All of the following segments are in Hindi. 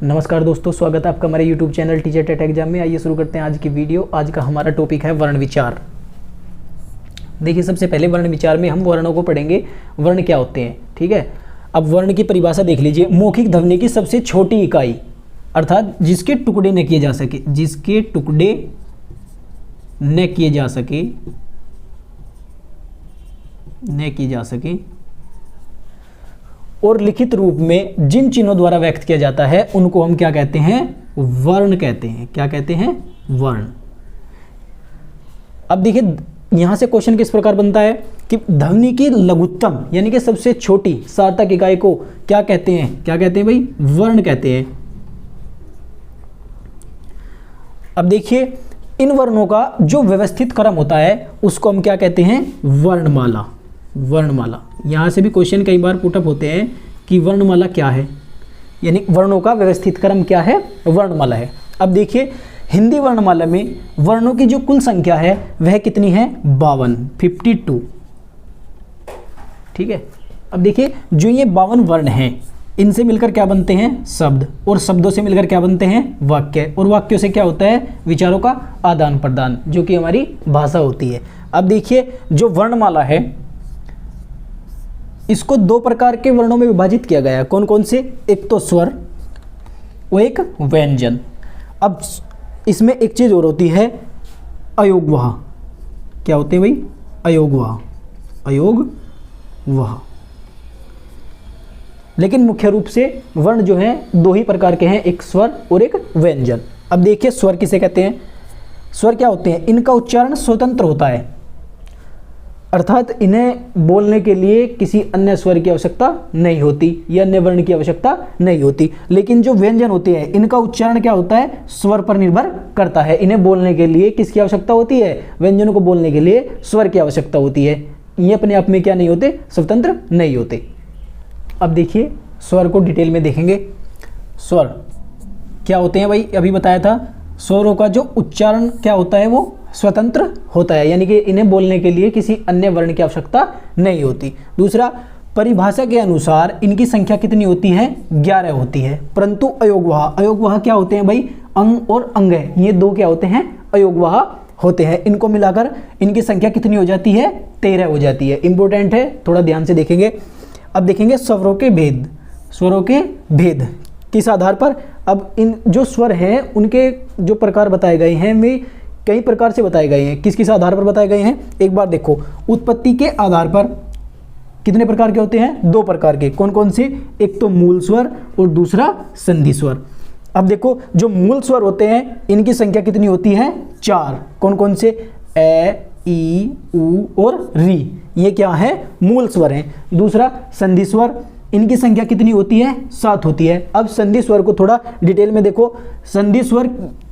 नमस्कार दोस्तों, स्वागत है आपका हमारे YouTube channel teacher TET exam में। आइए शुरू करते हैं आज की वीडियो। आज का हमारा टॉपिक है वर्ण विचार। देखिए, सबसे पहले वर्ण विचार में हम वर्णों को पढ़ेंगे, वर्ण क्या होते हैं। ठीक है, अब वर्ण की परिभाषा देख लीजिए। मौखिक ध्वनि की सबसे छोटी इकाई, अर्थात जिसके टुकड़े न किए जा सके, जिसके टुकड़े न किए जा सके, और लिखित रूप में जिन चिन्हों द्वारा व्यक्त किया जाता है उनको हम क्या कहते हैं? वर्ण कहते हैं। क्या कहते हैं? वर्ण। अब देखिए, यहां से क्वेश्चन किस प्रकार बनता है कि ध्वनि की लघुत्तम यानी कि सबसे छोटी सार्थक इकाई को क्या कहते हैं? क्या कहते हैं भाई? वर्ण कहते हैं। अब देखिए, इन वर्णों का जो व्यवस्थित क्रम होता है उसको हम क्या कहते हैं? वर्णमाला। वर्णमाला। यहाँ से भी क्वेश्चन कई बार पुटअप होते हैं कि वर्णमाला क्या है, यानी वर्णों का व्यवस्थित क्रम क्या है? वर्णमाला है। अब देखिए, हिंदी वर्णमाला में वर्णों की जो कुल संख्या है वह कितनी है? 52। ठीक है। अब देखिए, जो ये 52 वर्ण हैं, इनसे मिलकर क्या बनते हैं? शब्द, और शब्दों से मिलकर क्या बनते हैं? वाक्य, और वाक्यों से क्या होता है? विचारों का आदान प्रदान, जो कि हमारी भाषा होती है। अब देखिए, जो वर्णमाला है इसको दो प्रकार के वर्णों में विभाजित किया गया है। कौन कौन से? एक तो स्वर और एक व्यंजन। अब इसमें एक चीज और होती है, अयोगवाह। क्या होते हैं भाई? अयोगवाह। अयोगवाह। लेकिन मुख्य रूप से वर्ण जो है दो ही प्रकार के हैं, एक स्वर और एक व्यंजन। अब देखिए, स्वर किसे कहते हैं? स्वर क्या होते हैं? इनका उच्चारण स्वतंत्र होता है, अर्थात इन्हें बोलने के लिए किसी अन्य स्वर की आवश्यकता नहीं होती या अन्य वर्ण की आवश्यकता नहीं होती। लेकिन जो व्यंजन होते हैं इनका उच्चारण क्या होता है? स्वर पर निर्भर करता है। इन्हें बोलने के लिए किसकी आवश्यकता होती है? व्यंजनों को बोलने के लिए स्वर की आवश्यकता होती है। ये अपने आप में क्या नहीं होते? स्वतंत्र नहीं होते। अब देखिए, स्वर को डिटेल में देखेंगे। स्वर क्या होते हैं भाई? अभी बताया था, स्वरों का जो उच्चारण क्या होता है वो स्वतंत्र होता है, यानी कि इन्हें बोलने के लिए किसी अन्य वर्ण की आवश्यकता नहीं होती। दूसरा, परिभाषा के अनुसार इनकी संख्या कितनी होती है? 11 होती है। परंतु अयोगवाह, अयोगवाह क्या होते हैं भाई? अंग और अंग, ये दो क्या होते हैं? अयोगवाह होते हैं। इनको मिलाकर इनकी संख्या कितनी हो जाती है? 13 हो जाती है। इंपॉर्टेंट है, थोड़ा ध्यान से देखेंगे। अब देखेंगे स्वरों के भेद। स्वरों के भेद किस आधार पर? अब इन जो स्वर हैं उनके जो प्रकार बताए गए हैं वे कई प्रकार से बताए गए हैं। किस किस आधार पर बताए गए हैं? एक बार देखो, उत्पत्ति के आधार पर कितने प्रकार के होते हैं? 2 प्रकार के। कौन कौन से? एक तो मूल स्वर और दूसरा संधि स्वर। अब देखो, जो मूल स्वर होते हैं इनकी संख्या कितनी होती है? 4। कौन कौन से? ए, ई, उ और री, ये क्या है? मूल स्वर हैं। दूसरा संधि स्वर, इनकी संख्या कितनी होती है? 7 होती है। अब संधि स्वर को थोड़ा डिटेल में देखो। संधि स्वर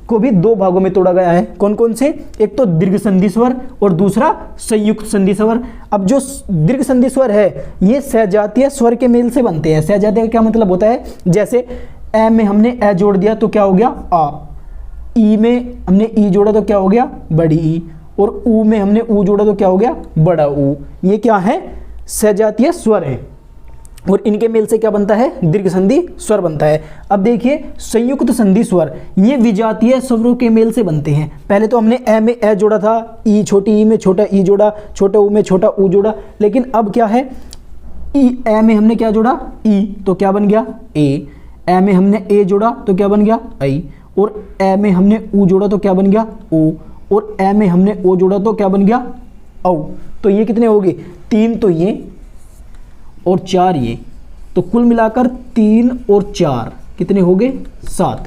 को भी 2 भागों में तोड़ा गया है। कौन कौन से? एक तो दीर्घ संधि स्वर और दूसरा संयुक्त संधि स्वर। अब जो दीर्घ संधि स्वर है ये सहजातीय स्वर के मेल से बनते हैं। सहजातीय का क्या मतलब होता है? जैसे ए में हमने ए जोड़ दिया तो क्या हो गया? आ। ई में हमने ई जोड़ा तो क्या हो गया? बड़ी ई। और ऊ में हमने ऊ जोड़ा तो क्या हो गया? बड़ा ऊ। ये क्या है? सहजातीय स्वर है, और इनके मेल से क्या बनता है? दीर्घ संधि स्वर बनता है। अब देखिए, संयुक्त संधि स्वर ये विजातीय स्वरों के मेल से बनते हैं। पहले तो हमने ए में ए जोड़ा था, ई छोटी ई में छोटा ई जोड़ा, छोटे ऊ में छोटा ऊ जोड़ा। लेकिन अब क्या है? ई ए में हमने क्या जोड़ा? ई, तो क्या बन गया? ए। ए में हमने ए जोड़ा तो क्या बन गया? आई। और ए में हमने ऊ जोड़ा तो क्या बन गया? ओ। और ए में हमने ओ जोड़ा तो क्या बन गया? औ। तो ये कितने हो गए? 3 तो ये और 4 ये, तो कुल मिलाकर 3 और 4 कितने हो गए? 7।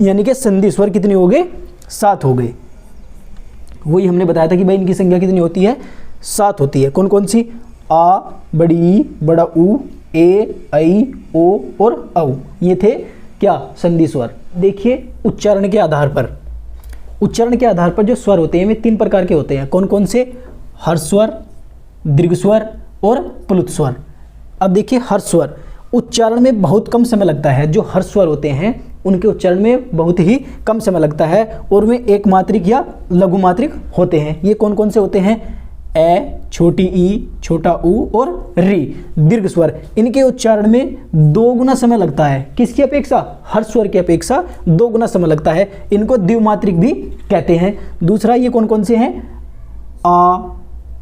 यानी कि संधि स्वर कितने हो गए? 7 हो गए। वही हमने बताया था कि भाई इनकी संख्या कितनी होती है? 7 होती है। कौन कौन सी? आ, बड़ी ई, बड़ा ऊ, ए, ऐ, ओ और औ, ये थे क्या? संधि स्वर। देखिए, उच्चारण के आधार पर, उच्चारण के आधार पर जो स्वर होते हैं वे 3 प्रकार के होते हैं। कौन कौन से? हर्ष स्वर, दीर्घ स्वर और प्लुत स्वर। अब देखिए, हर्ष स्वर उच्चारण में बहुत कम समय लगता है। जो हर्ष स्वर होते हैं उनके उच्चारण में बहुत ही कम समय लगता है, और वे एक मात्रिक या लघु मात्रिक होते हैं। ये कौन कौन से होते हैं? ए, छोटी ई, छोटा ऊ और री दीर्घ स्वर, इनके उच्चारण में 2 गुना समय लगता है। किसकी अपेक्षा? हर स्वर की अपेक्षा 2 गुना समय लगता है। इनको द्विमात्रिक भी कहते हैं। दूसरा, ये कौन कौन से हैं? आ,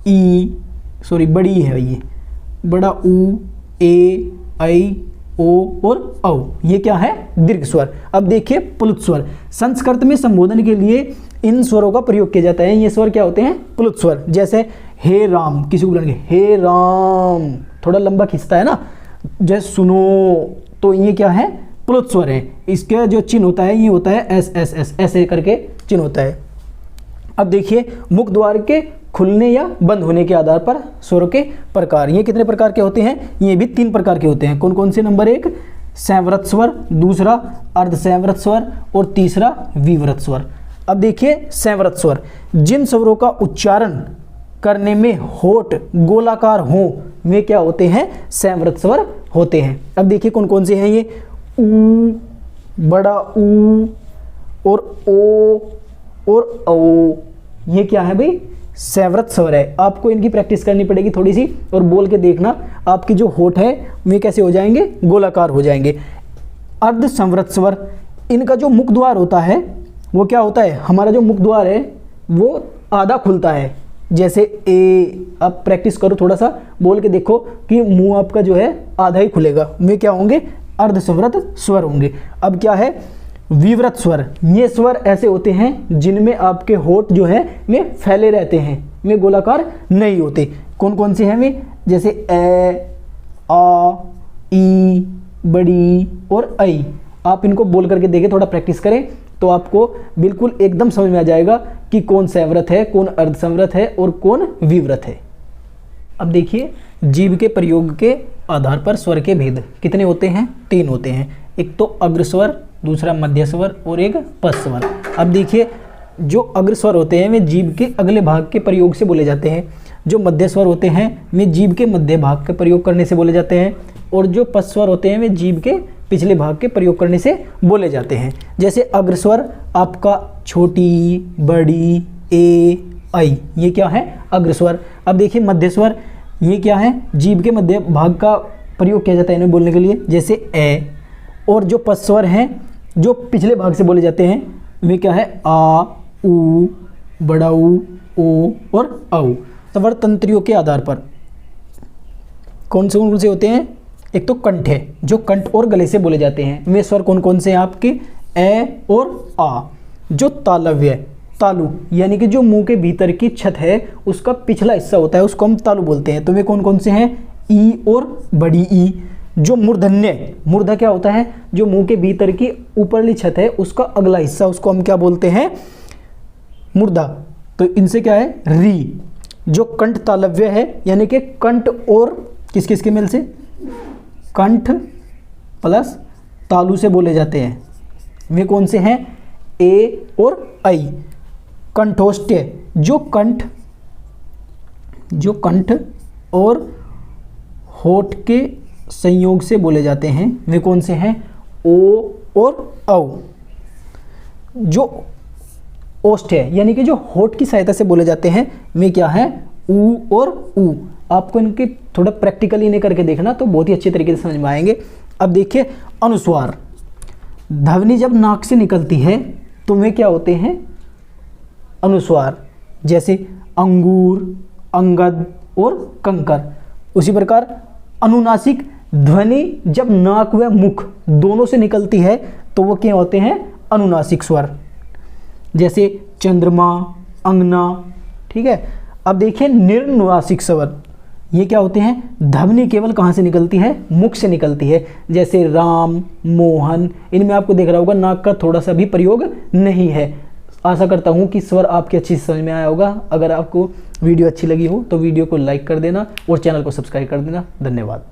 ई, सॉरी बड़ी है ये, बड़ा ऊ, ए, ऐ, ओ और औ, ये क्या है? दीर्घ स्वर। अब देखिए प्लुत स्वर। संस्कृत में संबोधन के लिए इन स्वरों का प्रयोग किया जाता है। ये स्वर क्या होते हैं? प्लुत स्वर। जैसे हे राम, किसी को बोलेंगे हे राम, थोड़ा लंबा खींचता है ना। जैसे सुनो, तो ये क्या है? प्लुत स्वर है। इसका जो चिन्ह होता है ये होता है एस एस एस, ऐसे करके चिन्ह होता है। अब देखिए मुख द्वार के खुलने या बंद होने के आधार पर स्वरों के प्रकार। ये कितने प्रकार के होते हैं? ये भी 3 प्रकार के होते हैं। कौन कौन से? नंबर 1 संवृत स्वर, दूसरा अर्ध संवृत स्वर और तीसरा विवृत स्वर। अब देखिए संवृत स्वर, जिन स्वरों का उच्चारण करने में होठ गोलाकार हो वे क्या होते हैं? संवृत स्वर होते हैं। अब देखिए कौन कौन से हैं ये? ऊ, बड़ा ऊ और ओ और औ, ये क्या है भाई? संवृत स्वर है। आपको इनकी प्रैक्टिस करनी पड़ेगी थोड़ी सी और बोल के देखना, आपकी जो होठ है वे कैसे हो जाएंगे? गोलाकार हो जाएंगे। अर्ध संवृत स्वर, इनका जो मुख द्वार होता है वो क्या होता है? हमारा जो मुख द्वार है वो आधा खुलता है। जैसे ए, आप प्रैक्टिस करो, थोड़ा सा बोल के देखो कि मुंह आपका जो है आधा ही खुलेगा। वे क्या होंगे? अर्ध संवृत स्वर होंगे। अब क्या है? विवृत स्वर। ये स्वर ऐसे होते हैं जिनमें आपके होठ जो है वे फैले रहते हैं, वे गोलाकार नहीं होते। कौन कौन से हैं वे? जैसे ए, आ, ई, बड़ी और ऐ। आप इनको बोल करके देखें, थोड़ा प्रैक्टिस करें तो आपको बिल्कुल एकदम समझ में आ जाएगा कि कौन संवृत है, कौन अर्ध संवृत है और कौन विवृत है। अब देखिए जीभ के प्रयोग के आधार पर स्वर के भेद कितने होते हैं? 3 होते हैं। एक तो अग्र स्वर, दूसरा मध्य स्वर और एक पश्च स्वर। अब देखिए जो अग्र स्वर होते हैं वे जीभ के अगले भाग के प्रयोग से बोले जाते हैं। जो मध्य स्वर होते हैं वे जीभ के मध्य भाग के प्रयोग करने से बोले जाते हैं। और जो पश्च स्वर होते हैं वे जीभ के पिछले भाग के प्रयोग करने से बोले जाते हैं। जैसे अग्र स्वर आपका छोटी, बड़ी, ए, ऐ, ये क्या है? अग्र स्वर। अब देखिए मध्य स्वर, ये क्या है? जीभ के मध्य भाग का प्रयोग किया जाता है इन्हें बोलने के लिए, जैसे ए। और जो पश्च स्वर हैं जो पिछले भाग से बोले जाते हैं वे क्या है? आ, ऊ, बड़ा ऊ, ओ और औ। स्वर तंत्रियों के आधार पर कौन से होते हैं? एक तो कंठ है, जो कंठ और गले से बोले जाते हैं। वे स्वर कौन कौन से हैं आपके? ए और आ। जो तालव्य, तालु यानी कि जो मुंह के भीतर की छत है उसका पिछला हिस्सा होता है, उसको हम तालु बोलते हैं। तो वे कौन कौन से हैं? ई और बड़ी ई। जो मूर्धन्य, मूर्धा क्या होता है? जो मुंह के भीतर की ऊपरली छत है उसका अगला हिस्सा, उसको हम क्या बोलते हैं? मूर्धा। तो इनसे क्या है? री। जो कंठ तालव्य है यानी कि कंठ और किस किस के मेल से? कंठ प्लस तालु से बोले जाते हैं। वे कौन से हैं? ए और ऐ। कंठोष्ठ्य, जो कंठ और होठ के संयोग से बोले जाते हैं वे कौन से हैं? ओ और औ। जो ओष्ठ है यानी कि जो होठ की सहायता से बोले जाते हैं वे क्या है? ऊ और ऊ। आपको इनके थोड़ा प्रैक्टिकली इन्हें करके देखना तो बहुत ही अच्छे तरीके से समझ में आएंगे। अब देखिए अनुस्वार, ध्वनि जब नाक से निकलती है तो वे क्या होते हैं? अनुस्वार। जैसे अंगूर, अंगद और कंकर। उसी प्रकार अनुनासिक ध्वनि जब नाक व मुख दोनों से निकलती है तो वो क्या होते हैं? अनुनासिक स्वर। जैसे चंद्रमा, अंगना। ठीक है। अब देखिए निर्नुनासिक स्वर, ये क्या होते हैं? ध्वनि केवल कहाँ से निकलती है? मुख से निकलती है। जैसे राम, मोहन, इनमें आपको देख रहा होगा नाक का थोड़ा सा भी प्रयोग नहीं है। आशा करता हूँ कि स्वर आपके अच्छी समझ में आया होगा। अगर आपको वीडियो अच्छी लगी हो तो वीडियो को लाइक कर देना और चैनल को सब्सक्राइब कर देना। धन्यवाद।